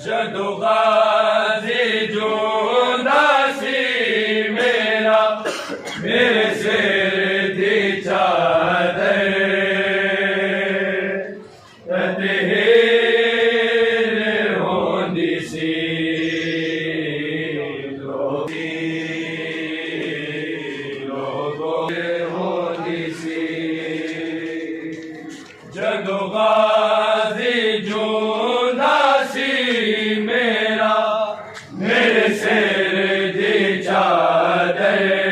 जदों गाज़ी जोंदा सी मेरा मेरे सिर दी चादर तहरीर होंदी सी लोगों होंदी सी जदों गाज़ी जोंदा सी मेरा मेरे सिर दी चादर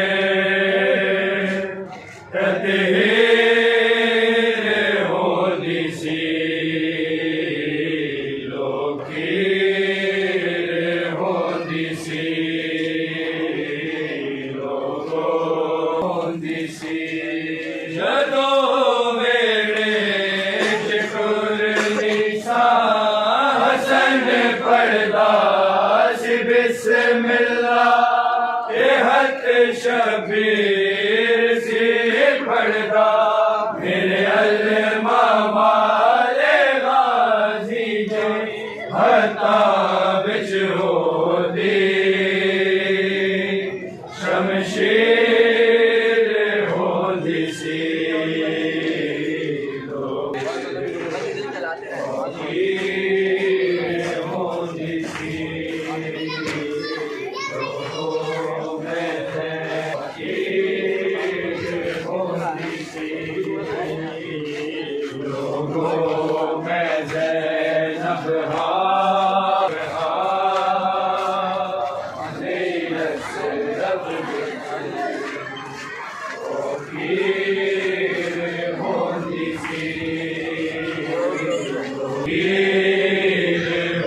तहरीर होंदी सी लोकीर होंदी सी होंदी सी जदों वेड़े च टुरदी सा हसन पढ़दा सी बिस्मिल्लाह ए हथ शबीर सी पढ़दा मेरे अल्मा वाले गाज़ी जे हत्ता बिच होदी शमशीर होंदी सी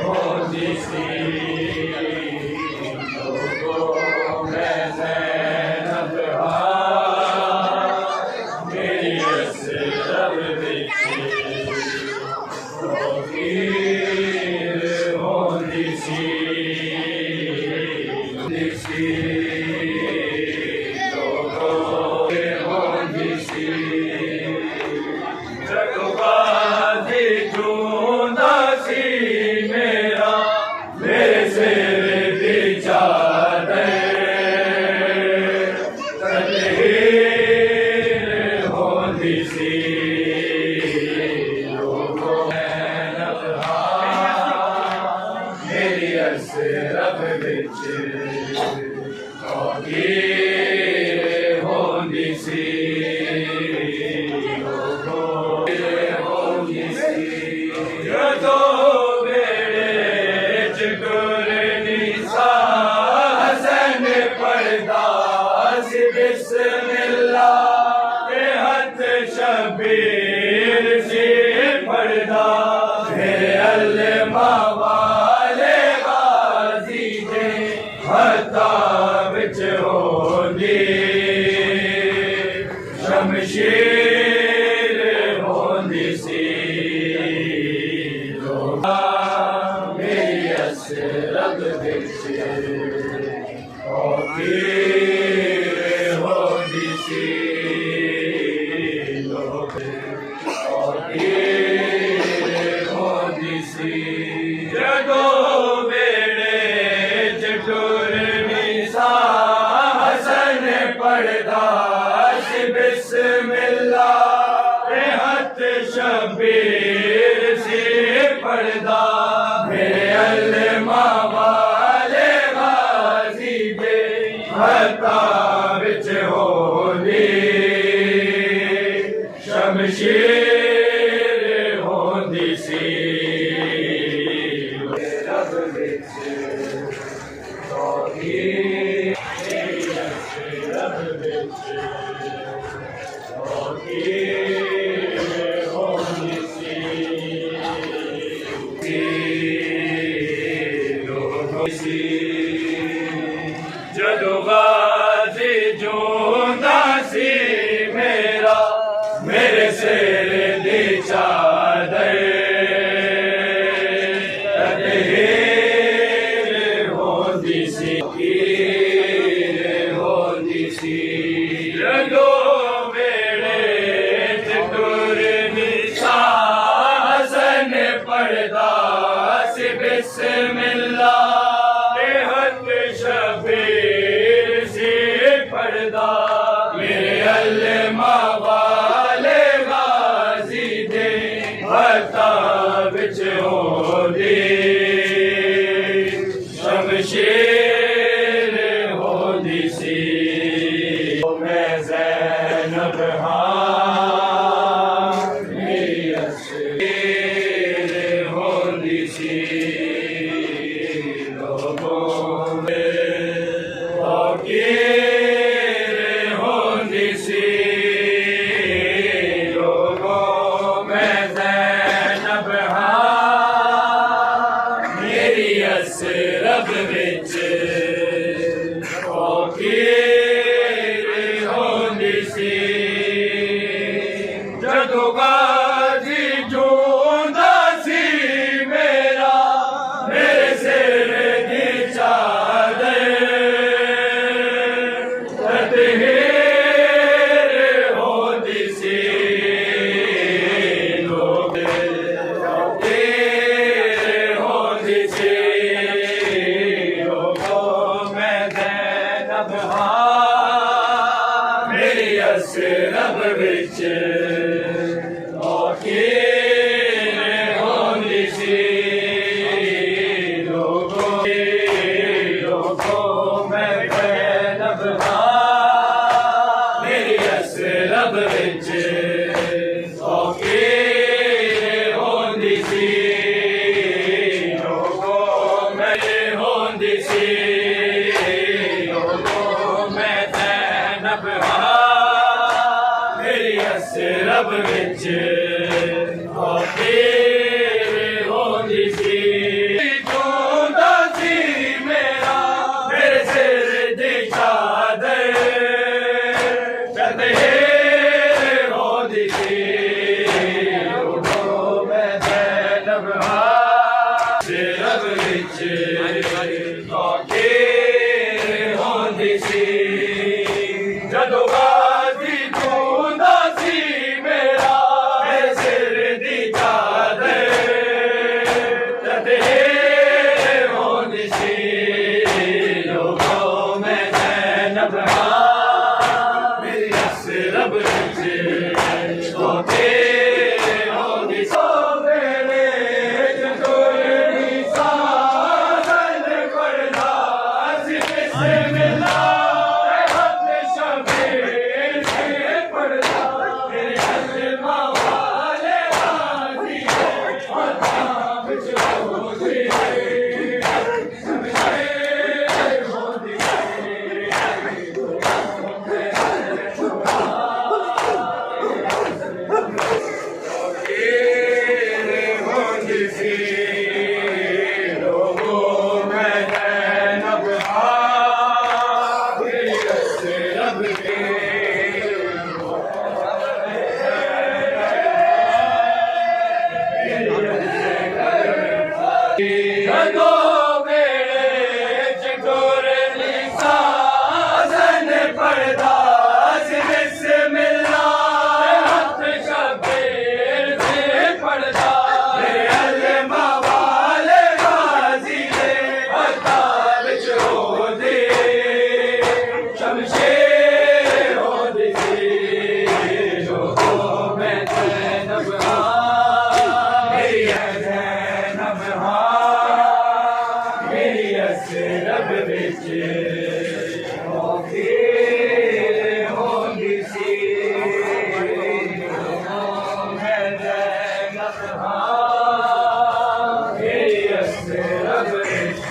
होंदी सी रब विच होंदी सी जदों वेड़े च टुरदी सा हसन पढ़दा सी बिस्मिल्लाह ए हथ शबीर सी पढ़दा मेरे अल्मा वाले गाज़ी जे हत्ता बिच हो फकीर होंदी सी लोगे फकीर होंदी सी जदो वेड़े चटुरनी सा हसन पढ़दा सी बिस्मिल्लाह हथ शबीर सी पढ़दा मेरे अल्मा वाले गाजी दे हथा विच होली शमशीर होंदी सी रब विच तौहीद रब विच तौहीद होंदी सी जदो गाजी जूंदा सी मेरा मेरे सिर दी चादर तदहीर होंदी सी फकीर होंदी सी जदो वेड़े चटुरनी सा हसन पढ़दा सी बिस्मिल्लाह हथ शबीर सी पढ़दा मेरे अल्मा वाले गाजी दे हथा विच होली शमशीर होंदी सी मैं ज़ैनब हाँ मेरी असलीर होंदी सी फकीर होंदी सी लोगों में ज़ैनब हाँ मेरी असरब विच फकीर होंदी सी जदो गाजी जूंदा सी मेरा मेरे सिर दी चादर तदहीर होंदी सी लोगे फकीर होंदी सी लोगों में ज़ैनब हाँ मेरी असरब विच फकीर होंदी सी लोगों में ज़ैनब हाँ मेरी असरब विच फकीर होंदी सी लोगों में होंदी सी लोगों में ज़ैनब हाँ मेरी असरब विच फकीर होंदी सी जूंदा सी मेरा मेरे सिर दी चादर तदहीर होंदी सी लोगों में ज़ैनब हाँ सिरब विच फकीर होंदी सी जदो गाजी जूंदा सी मेरा मेरे सिर दी चादर तदहीर होंदी सी लोगों में ज़ैनब हाँ मेरी असरब विच फकीर होंदी सी वेले चटुरनी सा हसन पढ़दा सी बिस्मिल्लाह हथ शबीर सी पढ़दा मेरे अल्मा वाले गाजी दे हथा विच होली शमशीर होंदी फकीर होंदी सी लोगों में ज़ैनब हाँ मेरी असरब जदो वेड़े चटुरनी सा मेरी असे रब विच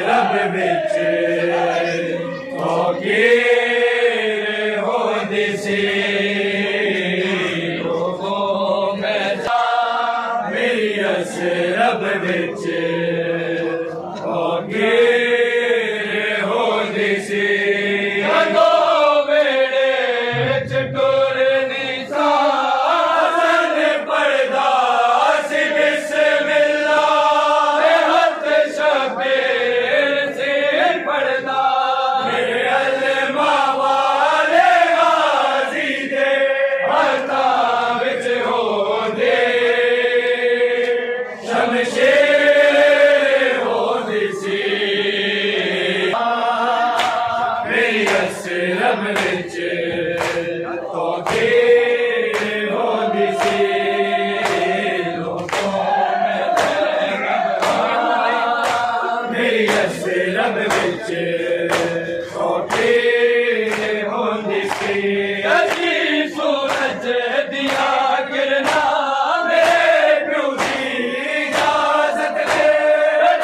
रब विच फकीर होंदी सी लोगों में मेरी अस रब विच फकीर होंदी सी दो वेड़े विच टुरदी सा हसन पढ़दा सी बिस्मिल्लाह हथ शबीर से पढ़दा मेरे अल्मा वाले गाजी दे हथा विच होंदे शमशेर होंदी सी मेरी अस रब विच फकीर होंदी सी लोगों में मेरी अस रब विच फकीर होंदी सी अजी सूरज दिया किरणा मेरे प्यू दी इजाजत दे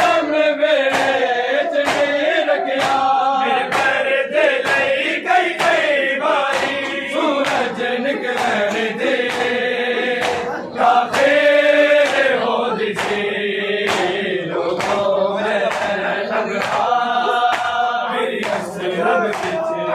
दम विच नहीं रखिया मेरे पर्दे लई कई कई बारी सूरज निकलन दे काफिर होंदी सी लोगों में लगा मेरी अस रब विच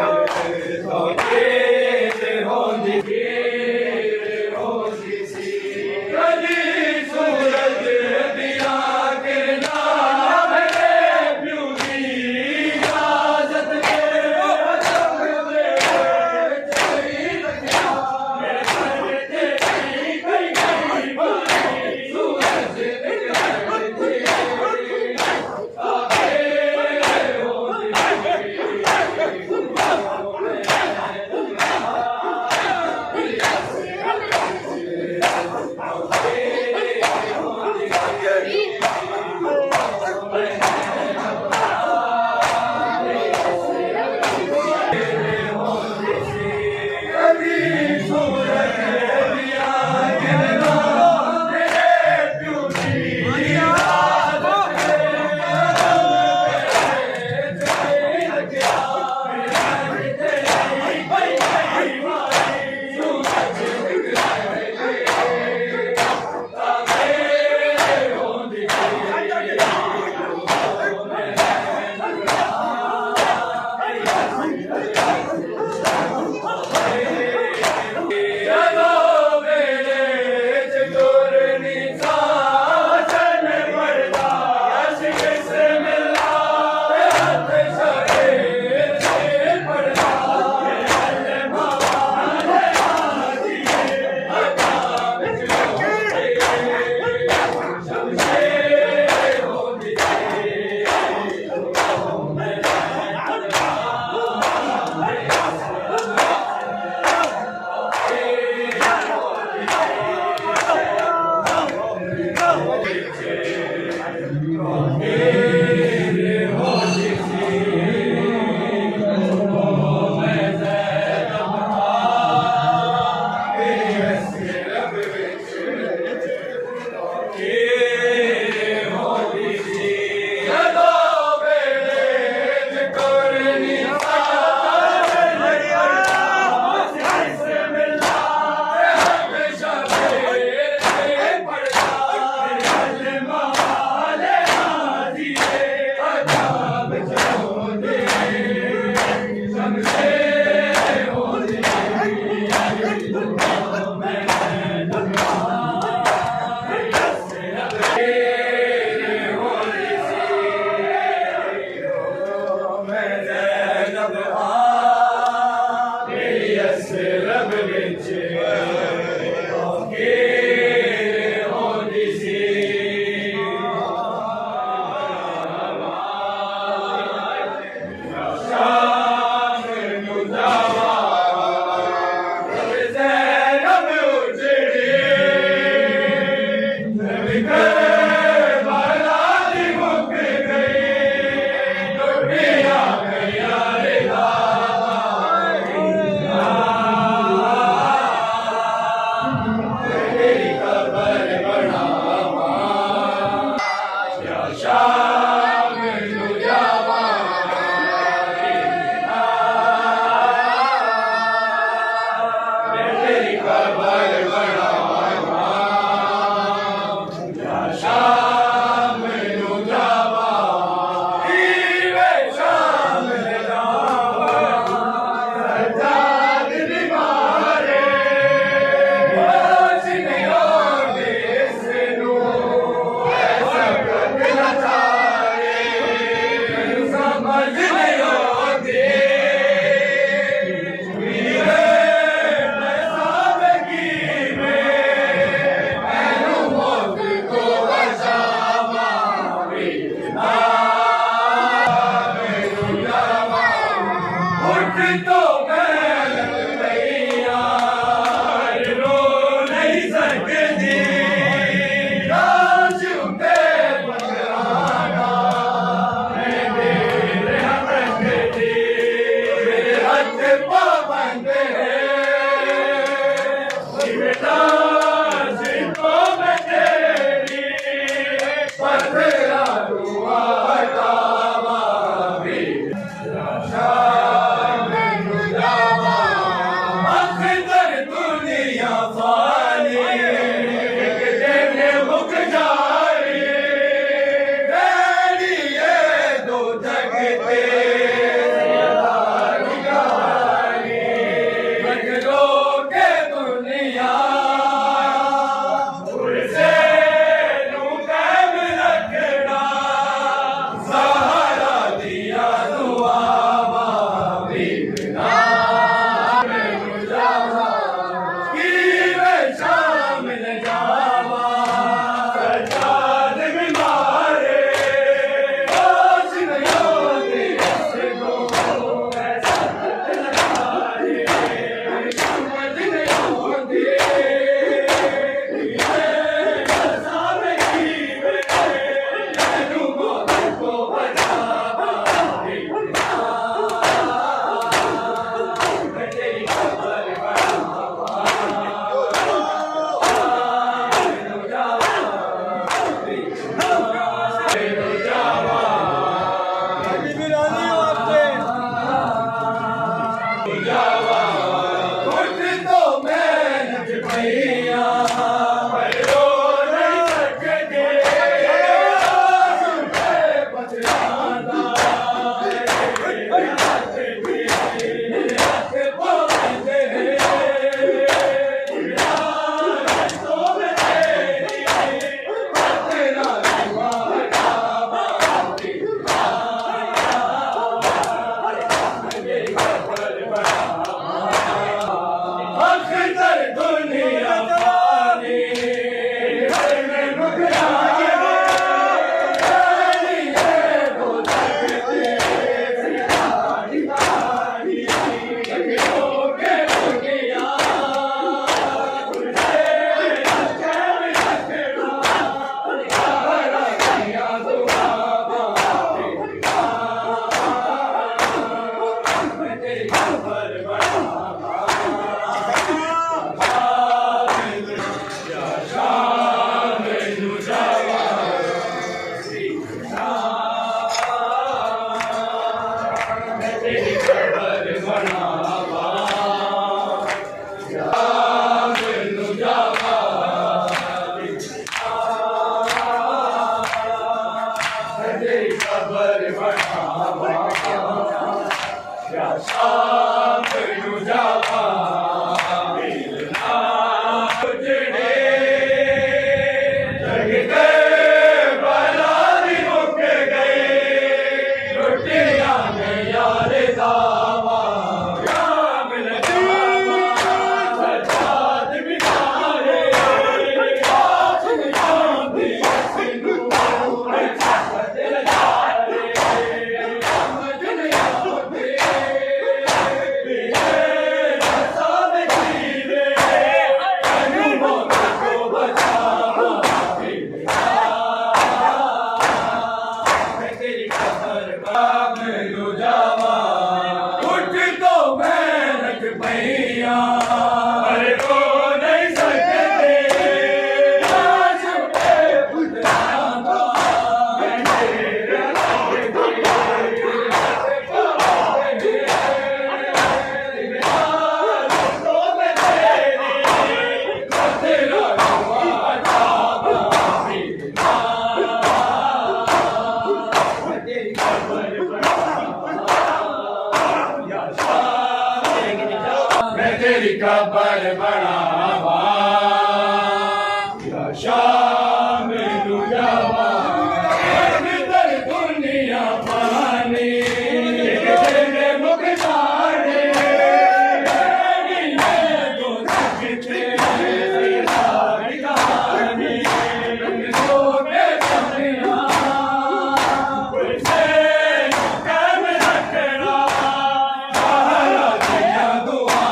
तेरी कबर बनावा मैनू जावा तेरी कबर बनावा या शाम मैनू जावा मैनू जावा उठ तो मेहनत भैया अरे को नहीं सकते तेरी कबर बनावा या शाम मैनू जावा इधर दुनिया पानी तेरे मुख जाने तो सकते सारी कहानी तो के दुनिया से कम रखना सहारा दिया दुआ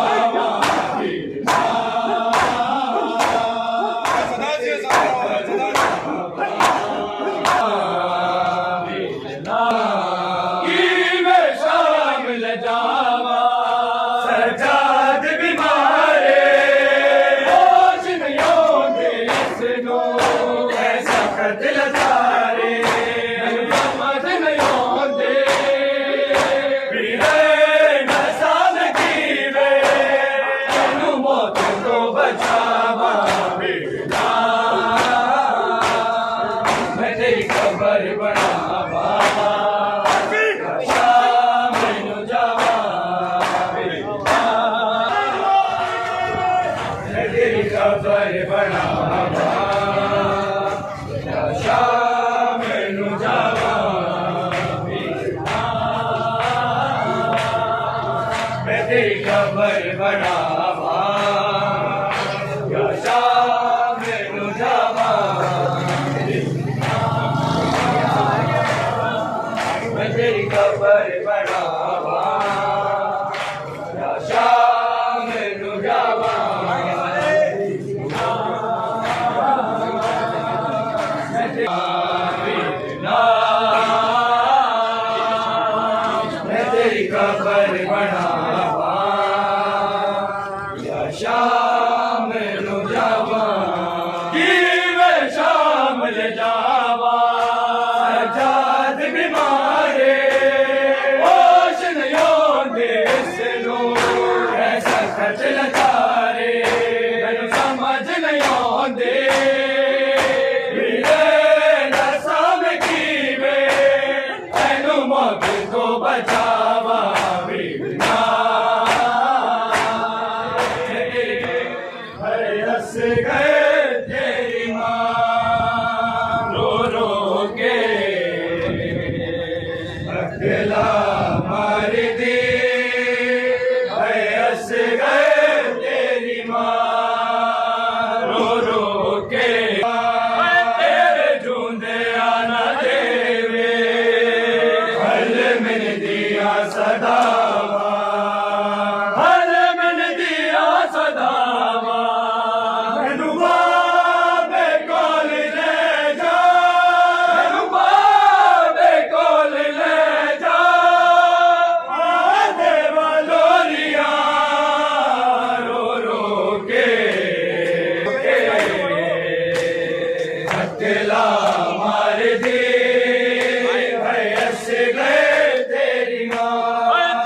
सजाद बीमारे होश नहीं होंदे इसनो ऐसा कत्ल सारे समझ नहीं होंदे पीरे नसान कीवे तैनू मौत तो बचावा बेटा मैं तेरी कबर बनावा तेरी कबर बनावा या शाम मैनू जावा मैं तेरी कबर बनावा या शाम मैनू जावा मैं तेरी कबर बनावा या शाम मैनू जावा मैं तेरी कबर बनावा या शाम मैनू जावा कि मैं शाम ले जावा सजाद बीमारे होश नहीं होंदे इसनो ऐसा कत्ल सारे तैनू समझ नहीं होंदे मौत को बचावा बेटा हरे हंस गए तेरी माँ रो रो के अकेला मार दी हरे हंस गए तेरी माँ रो रो के तेरे झूंदे आना देवे मैंने दिया सदावा हर मैंने दिया सदावा मैनू बाबे कोल ले जा मैनू बाबे कोल ले जा देवा लोरिया रो रो के अकेला मार दे हंस गए तेरी माँ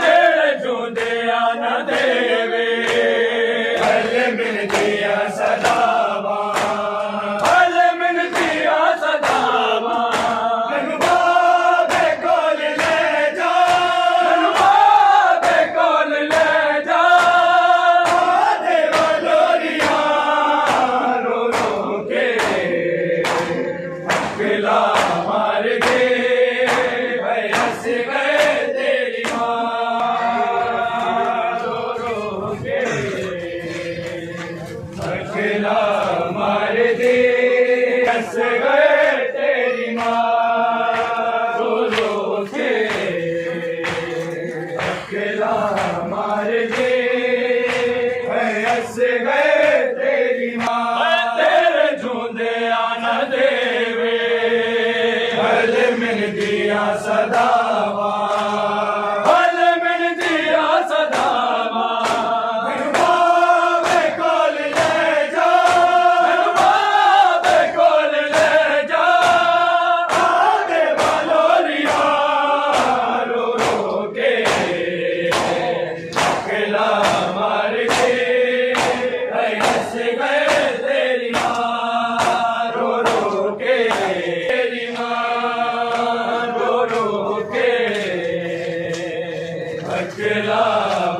अकेला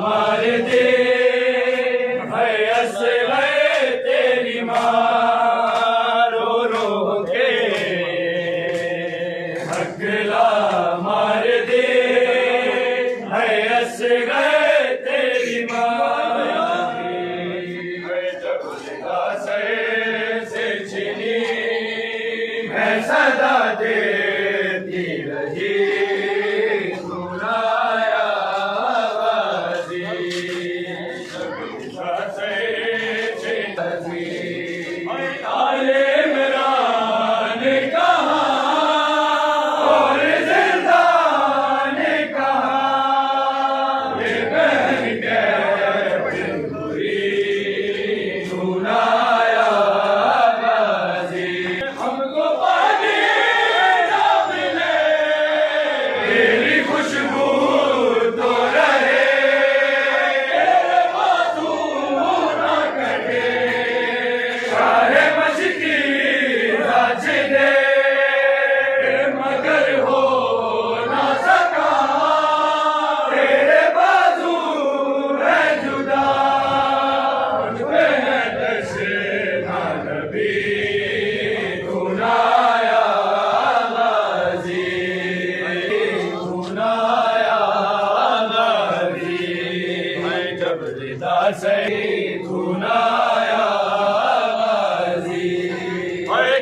मार दे है असगर तेरी माँ रो रो के अकेला मार दे है असगर तेरी माँ से छिनी मैं सदा देती रही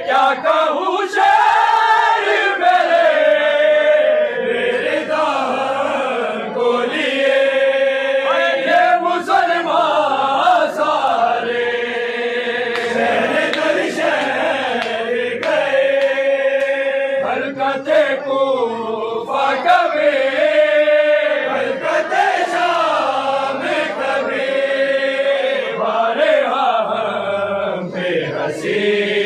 क्या कहूँ शेर मेरे दान को लिए ये मुसलमान सारे शहर दर शहर गए हरकते को फाकवे हरकते शाम कभी बारे हम पे हंसी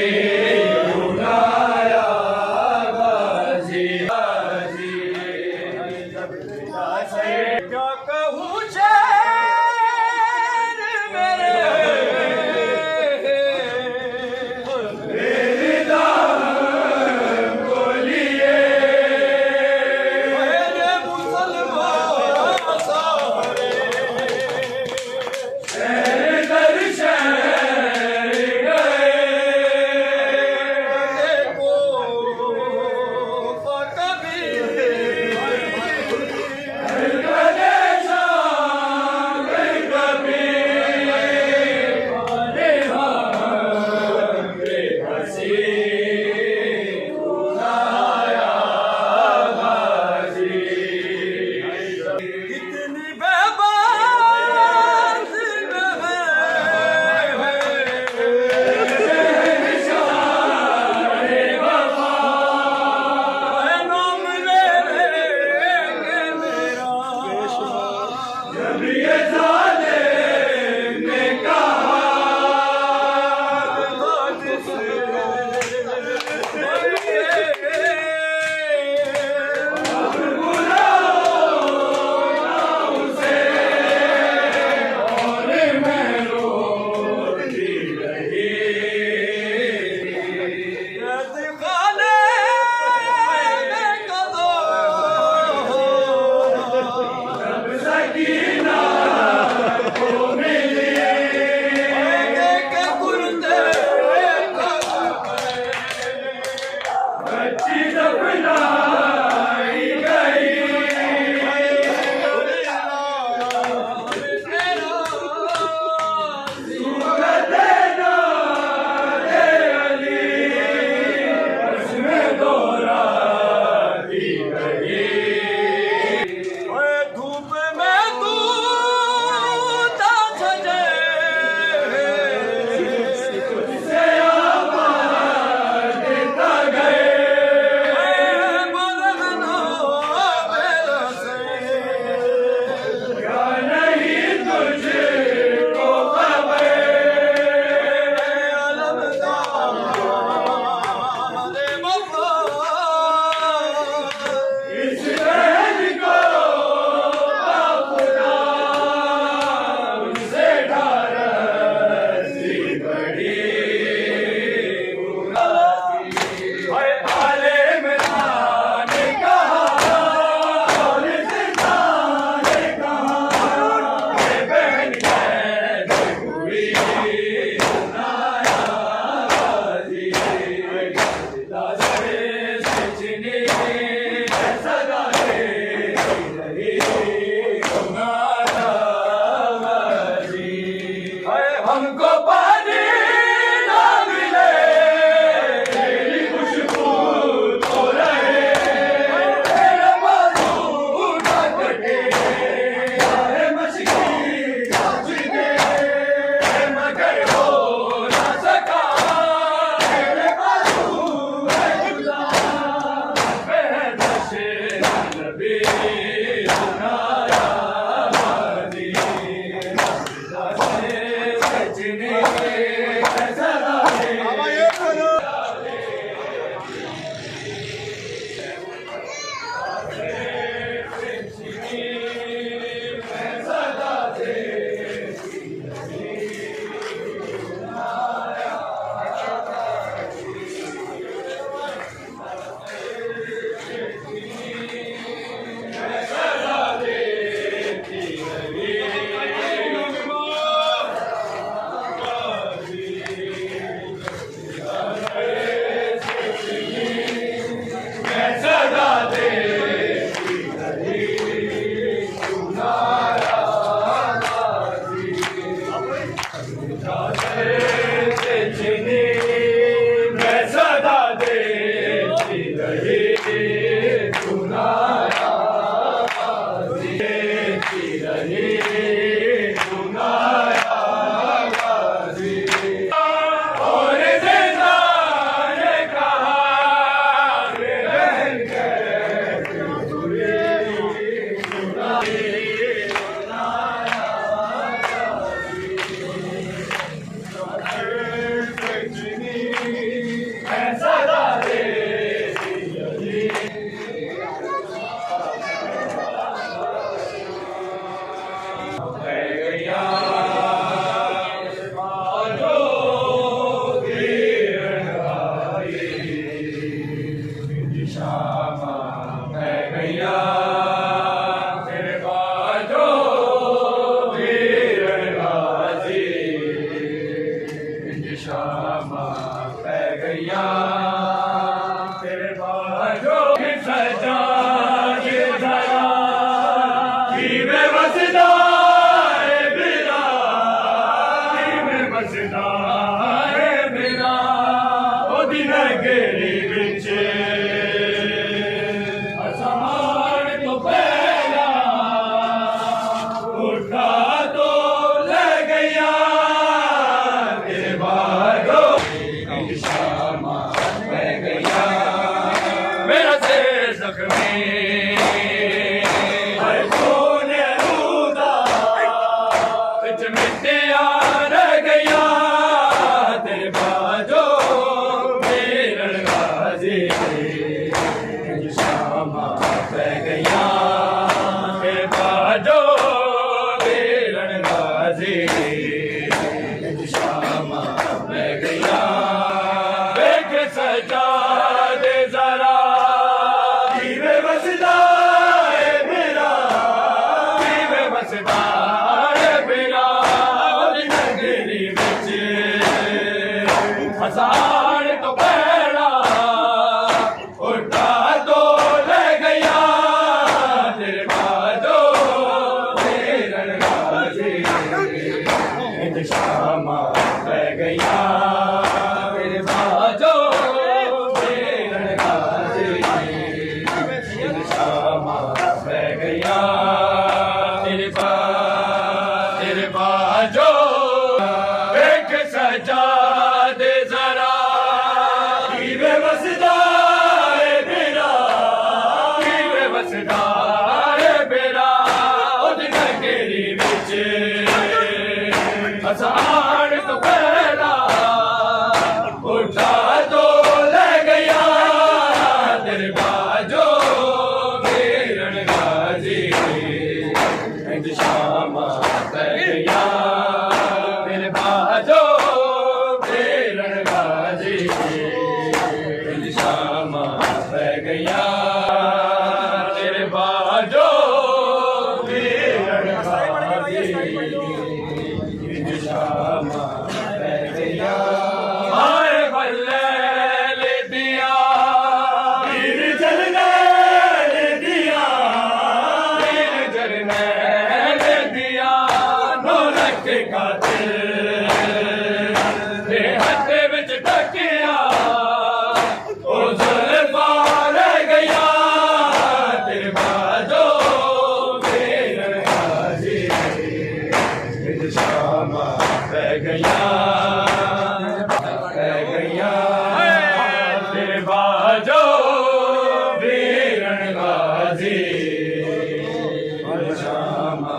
शामा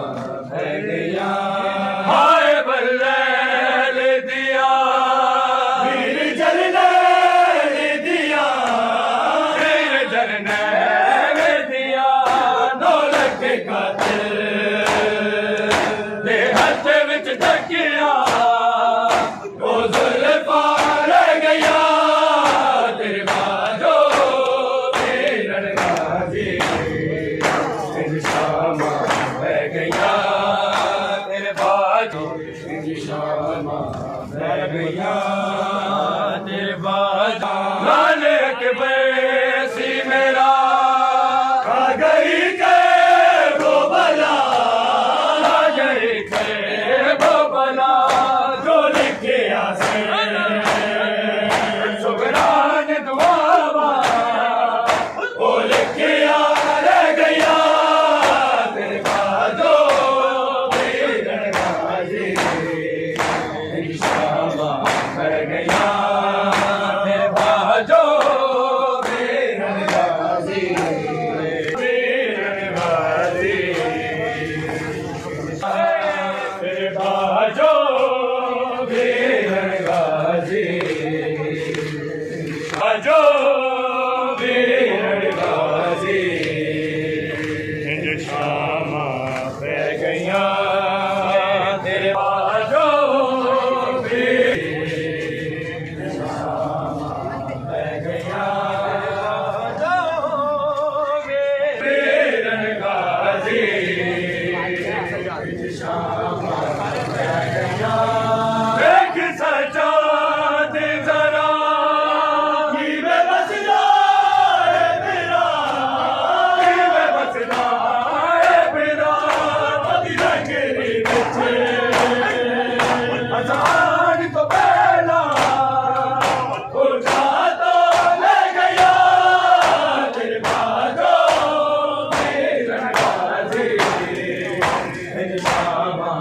बह गया हाय बल्ले ले दिया वीर जरनैल दिया वीर जरनैल दिया दौलत के खातिर दे हथ विच तकिया ओ जुल्फा रह गया तेरे बाजो वीरन गाजी शामा बह गया तेरे बाजो शामा बह गया तेरे बाजो नानक बैसी मेरा खा गई के वो बला खा गई के वो बला जो लिखे आसे सुगरान दुआवा वो लिखे रह गया तेरे बाजो वीरन गाजी शामा बह गया तेरे बाजो वीरन गाजी वीरन गाजी तेरे बाजो वीरन गाजी बाजो वीरन गाजी शामा बह गया तेरे बाजो बह गया वीरन गाजी शामा बह गया देख सजाद जरा की बेबसदा है मेरा की बेबसदा है मेरा पति रंगेरी बच्चे अजान तो पहला उठा तो ले गया तेरे बाजो वीरन गाजी शामा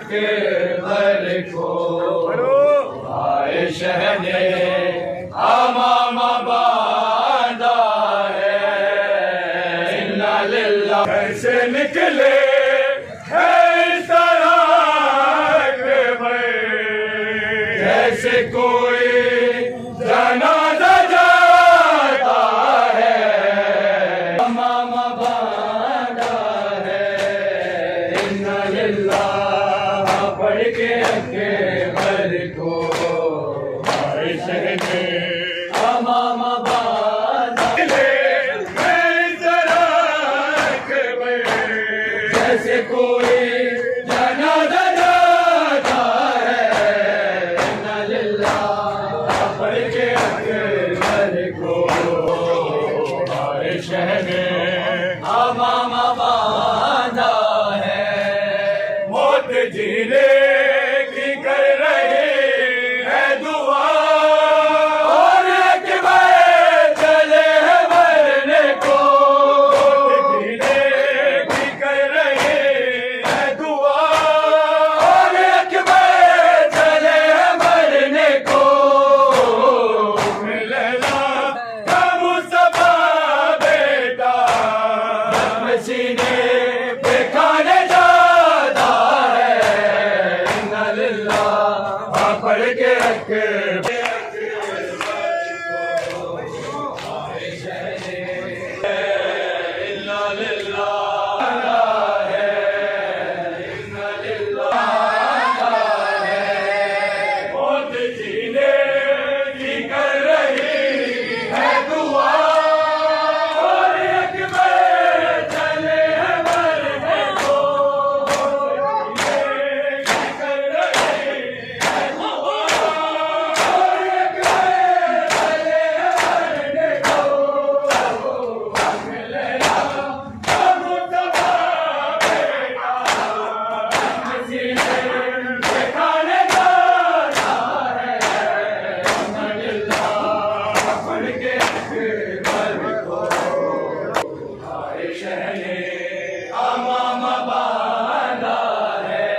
अकबर को आए शहने अमाम बांधा है। इन्ना लिल्लाह कैसे निकले है इस तरह के भाई, जैसे कोई जनाजा जाता है। अमाम बांधा है। इन्ना लिल्लाह पढ़ के अकबर को आए शहने अमाम बांधा है। जैसे कोई जनाजा जाता है। इन्ना लिल्लाह पढ़ के अकबर को आए शहने अमाम बांधा है। मौत जीने की कर रही है दुआ, और अकबर चले हैं मरने को। मौत जीने की कर रही है दुआ, और अकबर चले हैं मरने को। मिलना का मुस्तफा बेटा मसीने पे खाने जाता है। इन्ना लिल्लाह पढ़ के अकबर इन्ना लिल्लाह है। इन्ना लिल्लाह है। मौत जीने की कर रही है दुआ, और अकबर चले हैं मरने को। जीने की कर रही है दुआ, और अकबर चले हैं मरने को। मिलेगा अब मुस्तफा बेटा मसीने पे खाने जाता है। इन्ना लिल्लाह पढ़ के अकबर को आए शहने अमाम बांधा है।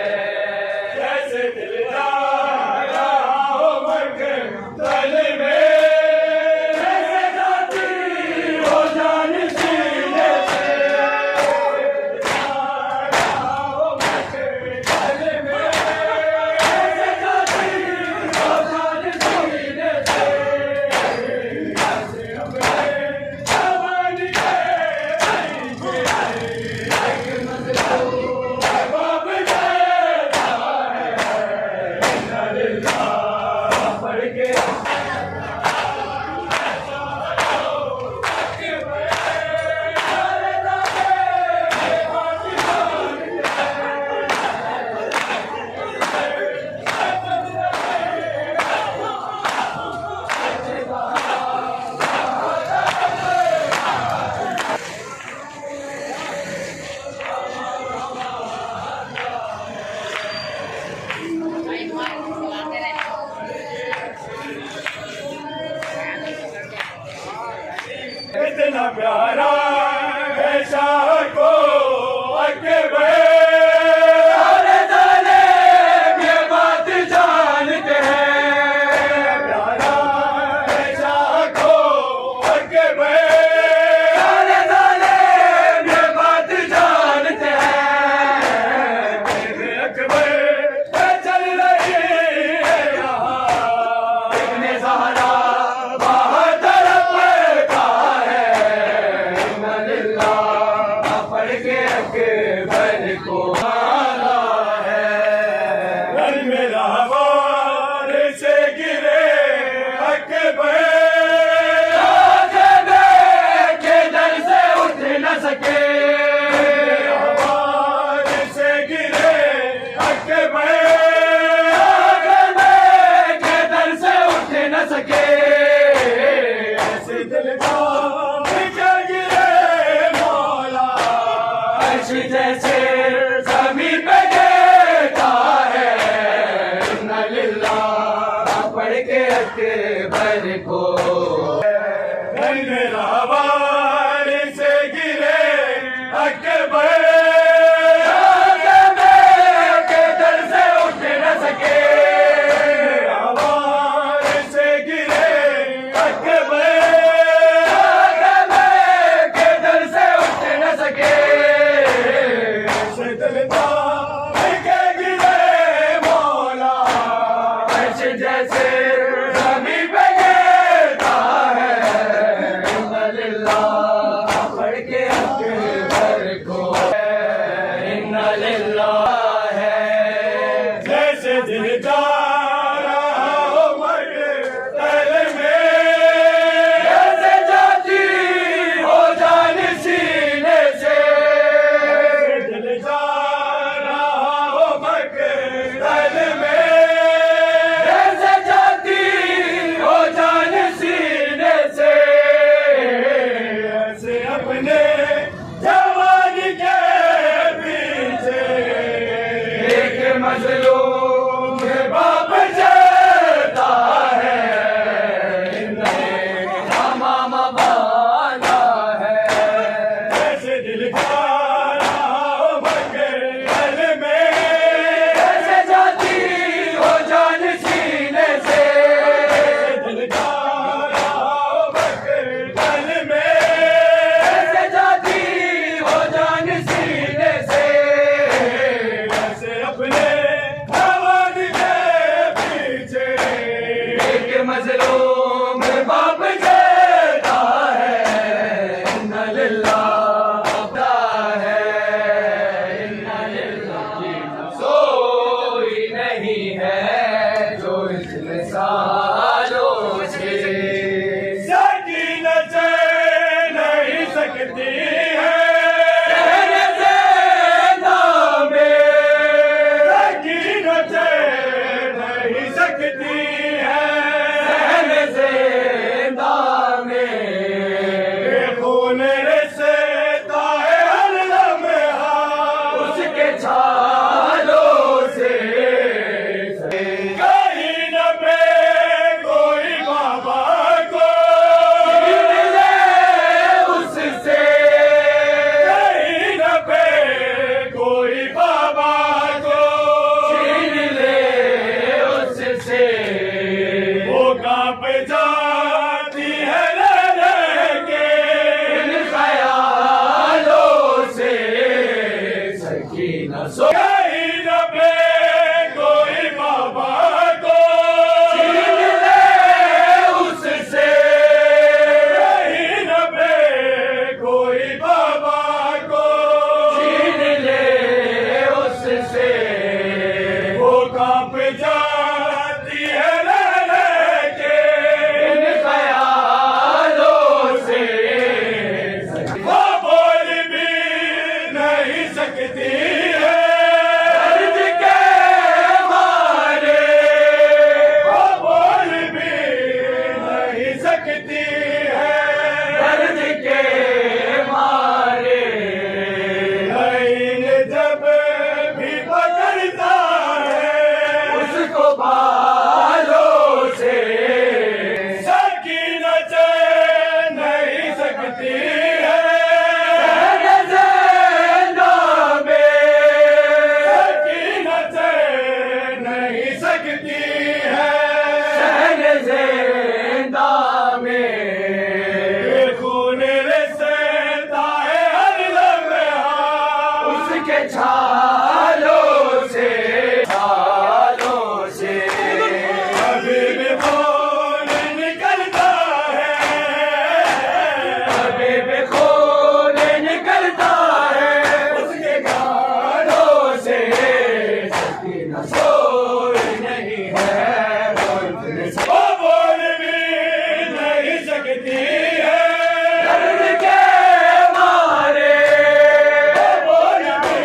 जैसे दिल जाया हो मकतल में, जैसे जाती हो जान सीने से। जाया हो मकतल में, जैसे जाती हो जान सीने से। जैसे अपने जवान के एक मजबूत बाप देता है। इन्ना लिल्लाह पढ़ के कितना प्यारा है शाह को अकबर। सारे जालिम ये बात जानते हैं। प्यारा है शाह को अकबर। सारे जालिम ये बात जानते हैं। अकबर चल रही है यहाँ इब्ने ज़हरा बाहर तरफ का है। इन्ना लिल्लाह पढ़ के अकबर को आला है। घर में लावार से गिरे अकबर, के दर से उठ न सके। लावार से गिरे अकबर, के दर से उठ न सके। ऐसे दिल का गिरे मौला, अर्श जैसे ज़मीन पे गिरता है। इन्ना लिल्लाह पढ़ के अकबर को रावार से गिरे अकबर, के दर से दिल का राह भटकल में कैसे जाती हो जान सीने से, दिल का राह भटकल में कैसे जाती हो जान सीने से, कैसे अपने भगवान के पीछे एक मजलूम बाप कहता है इन्ना लिल्लाह होता है, इन्ना लिल्लाह सोई नहीं है जो इतने सालों से सकीन चैन नहीं सकती है रहने ज़िंदा में, सकीन चैन नहीं सकती है रहने ज़िंदा में, खून रिश्ता है हर लम्हा उसके छालों से, कहीं न पे कोई बाबा को छीन ले उससे, कहीं न पे कोई बाबा को छीन ले उससे, वो कांप जाती है रह के इन ख्यालों से, सकीना सो कहीं न पे कोई बाबा को छीन ले उससे, कहीं न पे कोई बाबा को छीन ले उससे, वो कांप जाती है रह के इन ख्यालों से, वो बोल भी नहीं सकती है दर्द के मारे, वो बोल भी नहीं सकती है दर्द के मारे, लाइन जब भी पकड़ता है उसको बालों से, सकीना चैन नहीं सकती है रहने ज़िंदा में, सकीना चैन नहीं सकती है रहने ज़िंदा में, खून रिश्ता है हर लम्हा उसके छालों से, छालों से, अभी भी खून निकलता है, अभी भी खून निकलता है उसके गालों से, सकीना सोई नहीं है वो बोल भी नहीं सकती है दर्द के मारे, वो बोल भी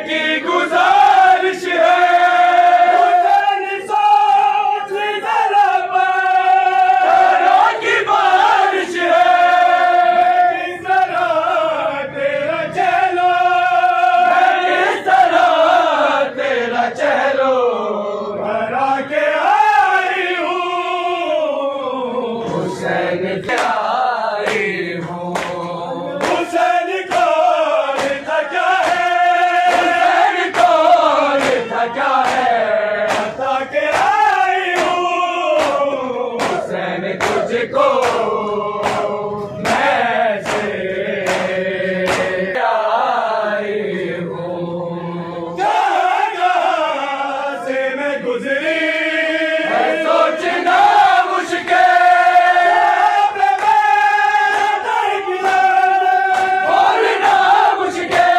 की गुजारिश है सोच जरा बहारों की बारिश है जरा तेरा चलो किस तरह तेरा चलो भरा के आई हूँ हुसैन के आई हूँ हुसैन कौन था क्या है हुसैन कौन था क्या है बता के आई हूँ हुसैन तुझको मैं से आई हूँ कहाँ से मैं गुजरी है सोचना मुश्किल बोलना मुश्किल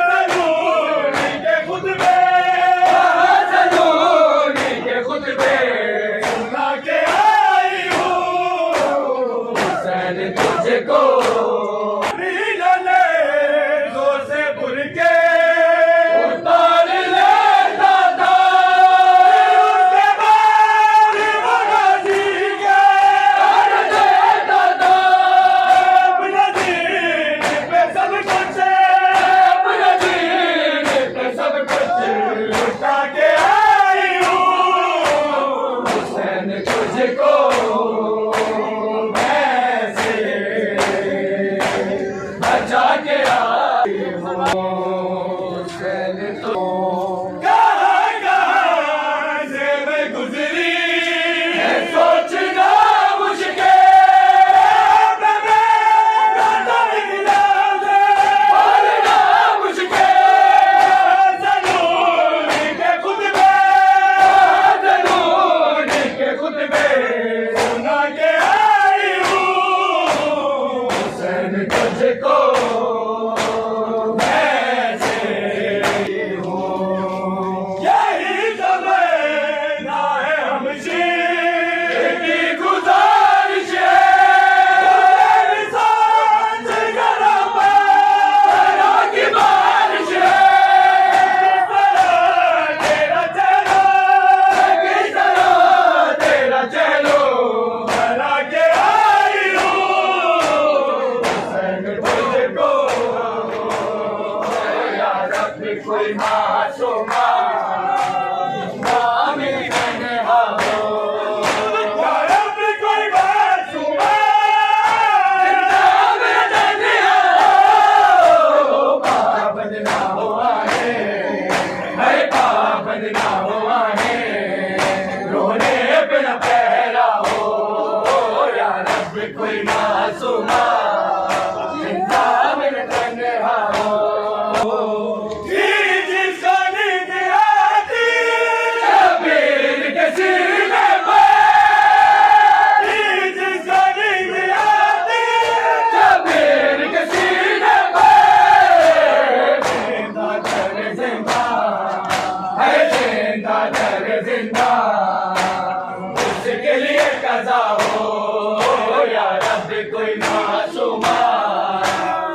ज़रूरी के खुतबे ज़रूरी के खुतबे सुना के आई हूँ हुसैन तुझको रीना ले जोर से बुर के उतार ले दादा उसके बाद मगाजी के कर दे दादा अपना दीन पे सब कुछ अपना दीन पे सब कुछ लुटा के आई हूँ हुसैन तुझको मैं से बचा के आई हूँ हुसैन तो कहाँ से मैं गुजरी है सोचना मुश्किल बोलना मुश्किल ज़रूरी के खुतबे ज़रूरी के खुतबे सुना के आई हूँ हुसैन तुझको मैं से हूँ यही ज़माना है हमशीर की गुजारिश है सोच जरा बहारों की बारिश है तेरा चलो किस तरह तेरा चलो भरा के आई हूँ हुसैन तुझको या रब्बी कोई मासूमा मेरी तन्हा हो या रब्बी कोई मासूमा मेरी तन्हा हो पाबंद ना हुआ है पाबंद ना हुआ है रोने पे न पहरा हो या रब्बी कोई मासूमा जिंदा मेरे तन्हा हो जिसको नींद आती शबीर के सीने पे जिसको नींद आती शबीर के सीने पे जिंदा दर जिंदा है जिंदा दर जिंदा उसके लिए कज़ा हो या रब कोई मासूमा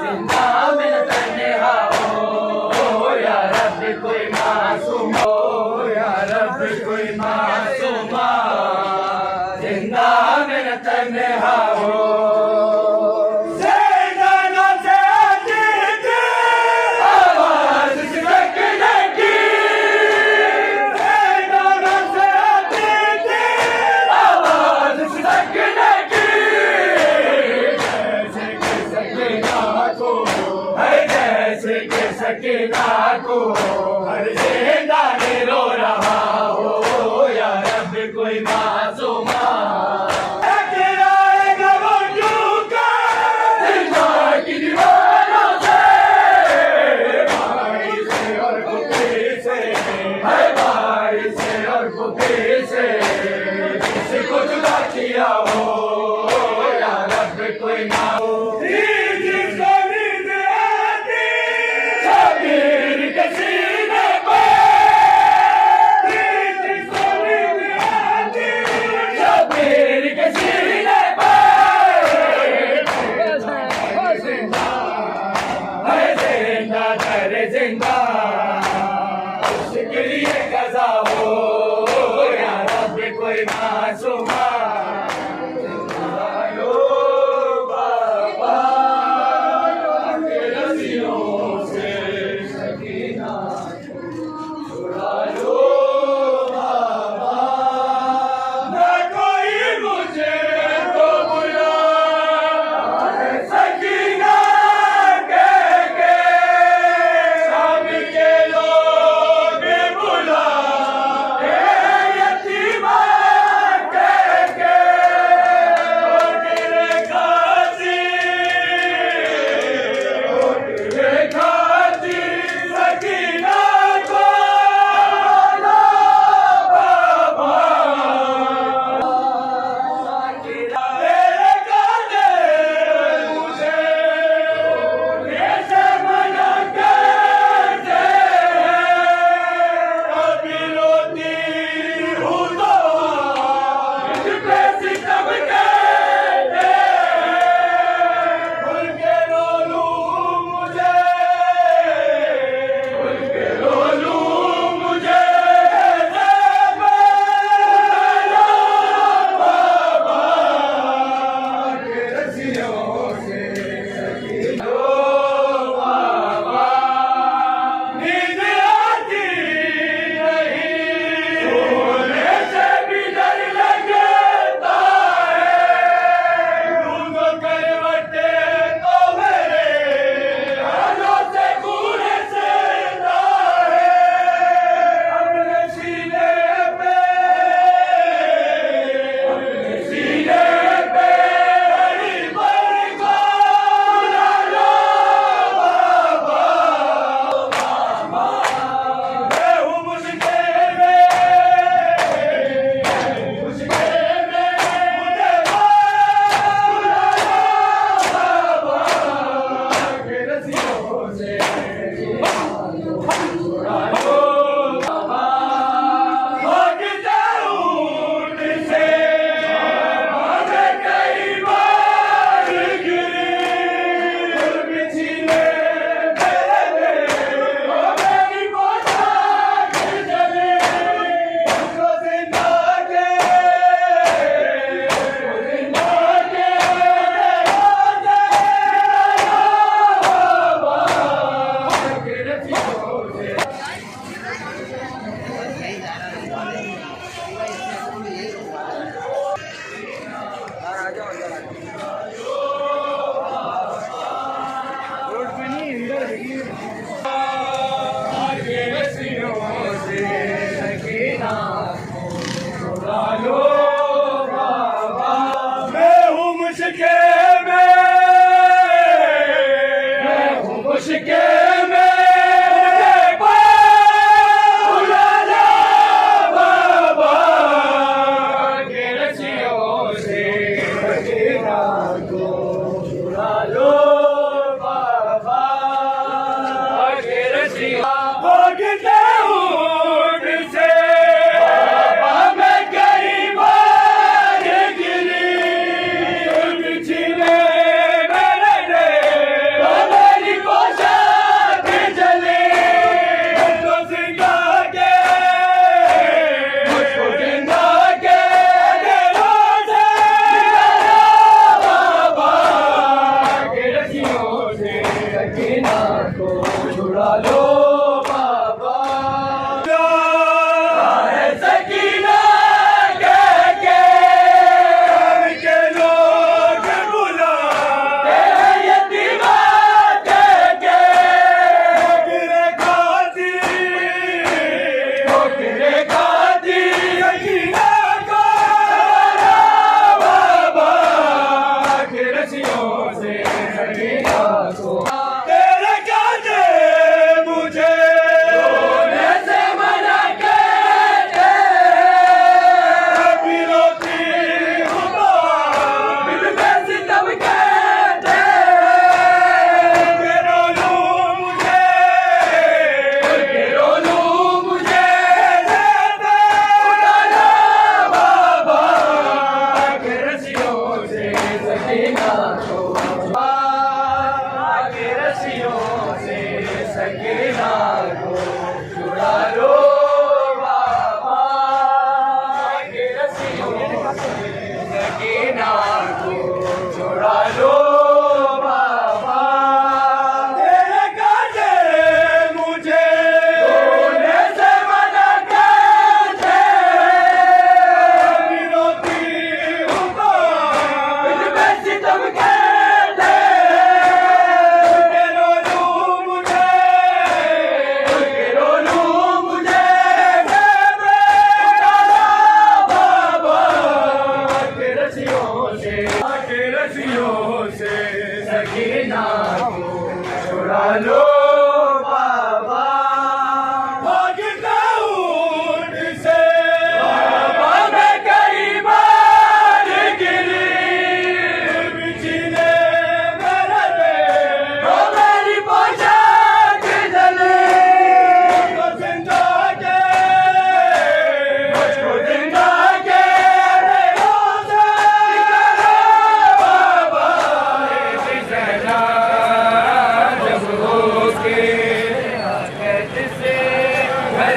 जिंदा मेरा तन्हा हो या रब कोई मासूमा हो या रब कोई मासूमा जिंदा मेरा तन्हा हो ज़ैनाना से आती थी आवाज़ सिसकने की ज़ैनाना से आती थी आवाज़ सिसकने की जैसे कि सकीना को है जैसे कि सकीना को हर जिंदा ने रो रहा हो या रब कोई मासूमा गिराएगा वो यूं का जिंदा की दीवारों से भाई से और कुफी से है भाई से और कुफी से किसको जुदा किया हो या रब कोई ना हो जिसको नींद आती शबीर के सीने पे जिसको नींद आती उसके लिए कज़ा हो या रब कोई मासूमा चुरायो बाबा के रस्सियों से सकीना चुरायो बाबा न कोई मुझे तो बुला सकीना के शाम के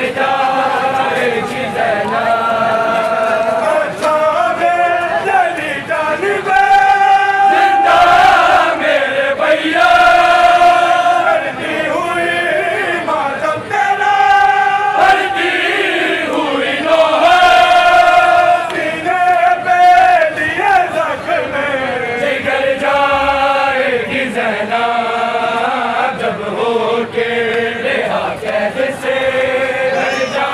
जिगर जाएगी ज़ैनब शामे तेरी जानिबे जिंदा मेरे भैया भरती हुई मातम तेरा भरती हुई लोहा सीने पे लिए जख्म जिगर जाएगी ज़ैनब जब हो के रेहा कैद से घर जा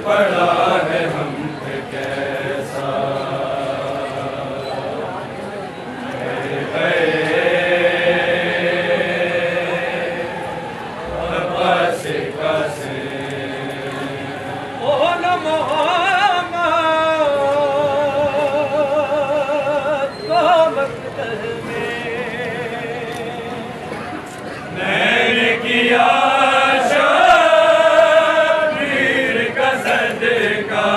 पड़ा है हम पे कैसा। मैंने किया शबीर का सदका,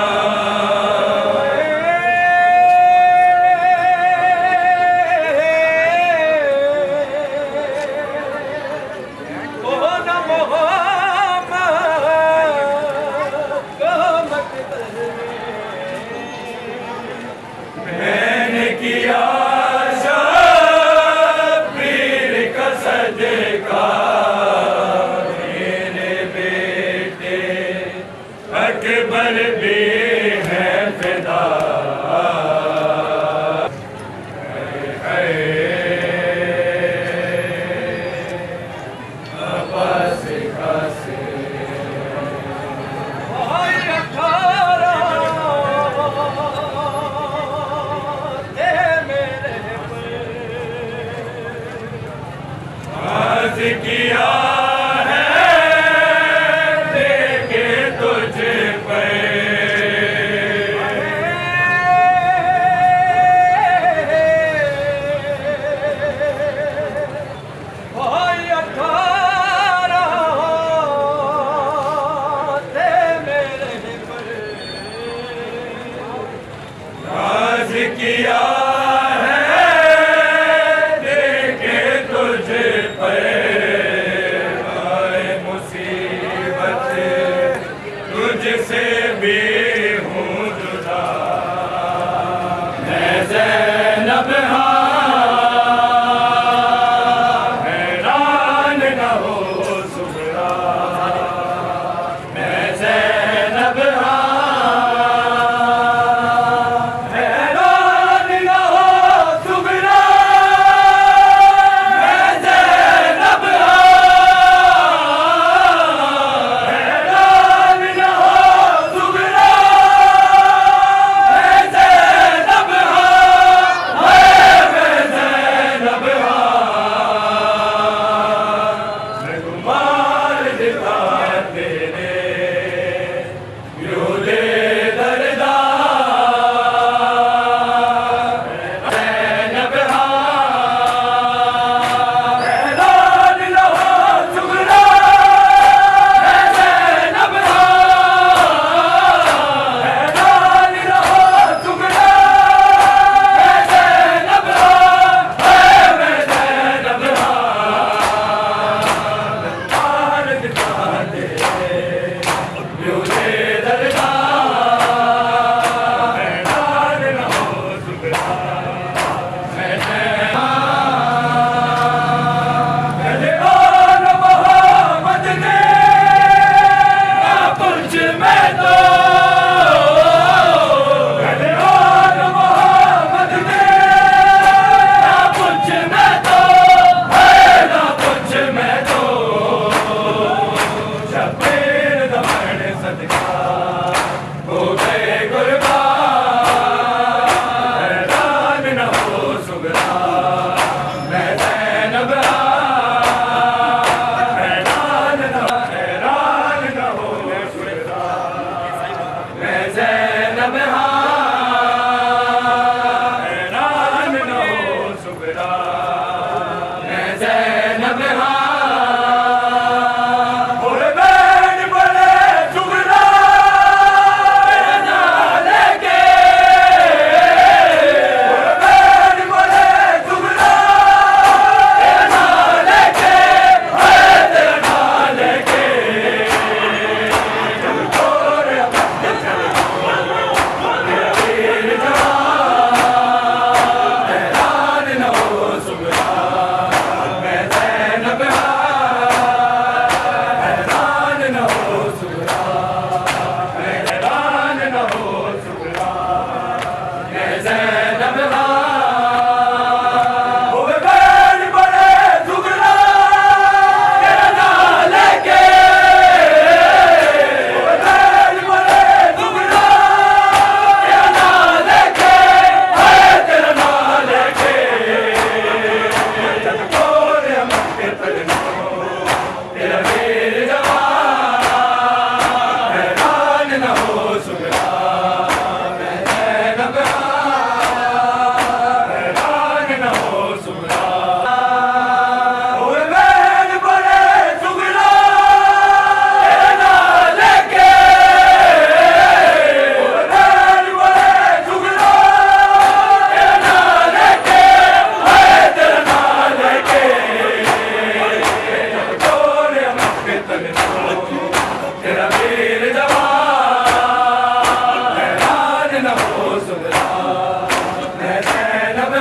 मैंने किया शबीर का सदका, मेरे बेटे अकबर भी है फिदा। अब्बास खासे किया है देखे तुझ पे, राज किया है देखे तुझ पे, आए मुसीबत तुझसे भी हूँ जुदा। मैं ज़ैनब हैरान न हो सुगरा, मैं ज़ैनब हैरान न हो सुगरा, मैं ज़ैनब हैरान न हो सुगरा, तेरा वीर जवान हैरान न हो सुल्तान है ज़ैनब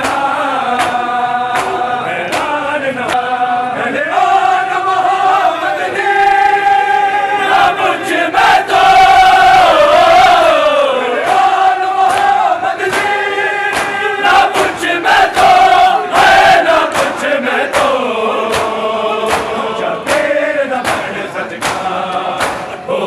हैरान न हैरान मोहम्मद ने ना मुझ में तो हैरान मोहम्मद ने ना मुझ में तो है ना मुझ में तो जब तेरे दमन सजदा हो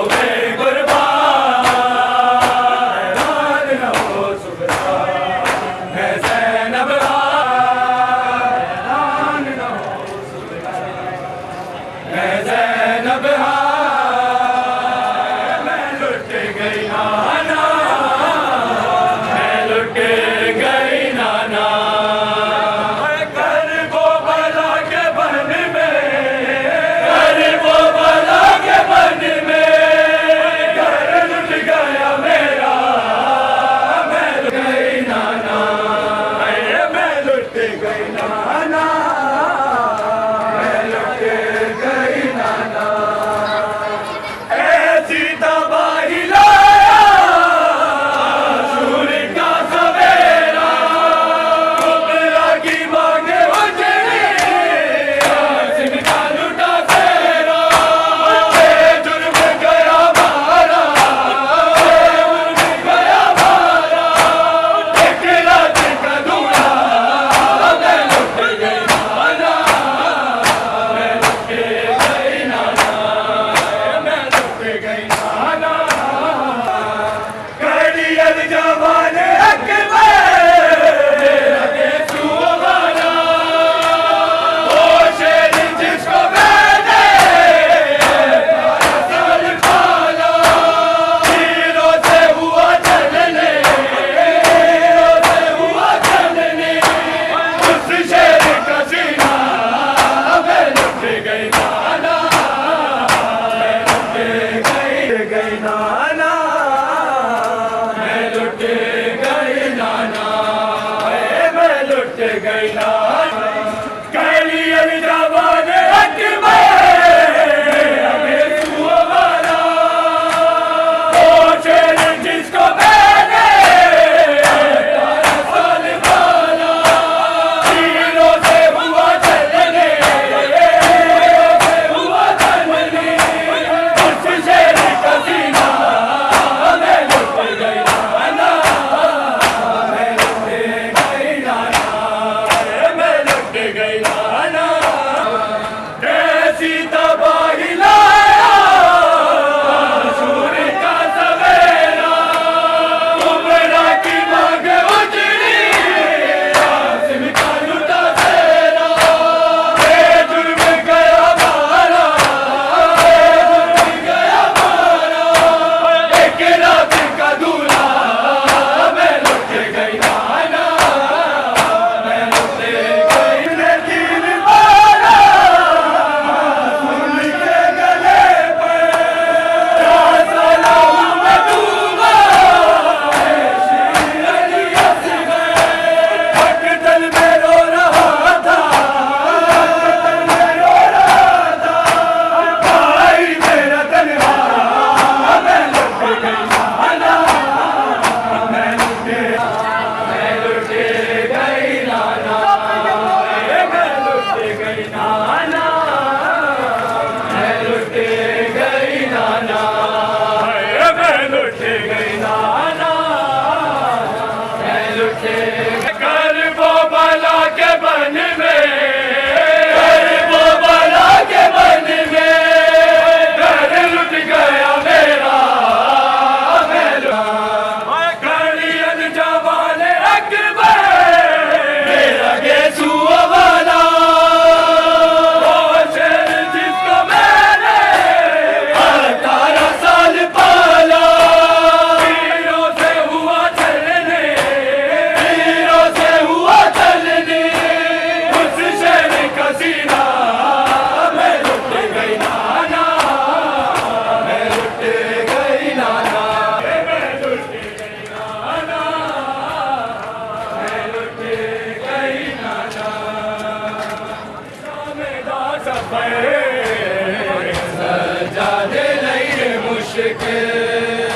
मुश्किल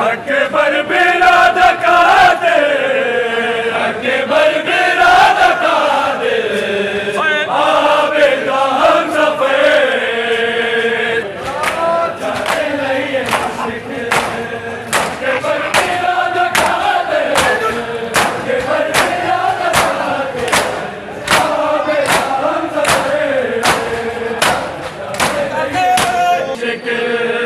अकबर बिराद कादिर अकबर बिराद कादिर आबिदा हम सफेद जाते लिए मुश्किल अकबर बिराद कादिर अकबर बिराद कादिर आबिदा हम सफेद मुश्किल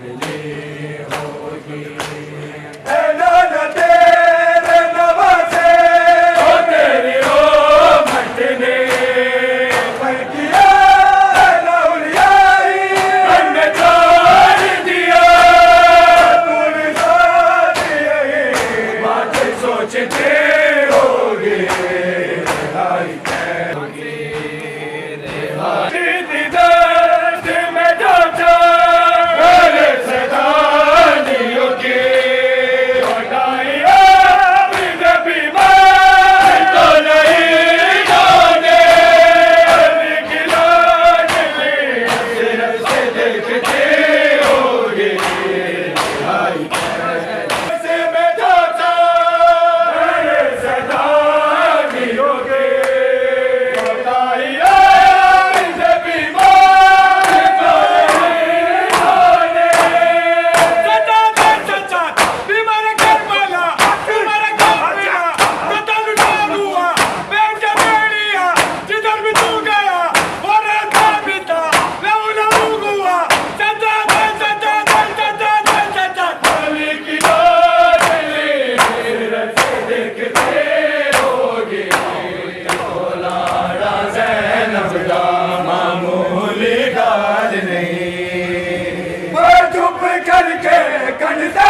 मिली होगी। नाना तेरे नवासे ओ तेरी रहमत ने पर किया लौलियाई हमने छोड़ दिया तूने साथ यही बात सोचते होगे हाय करके कंधा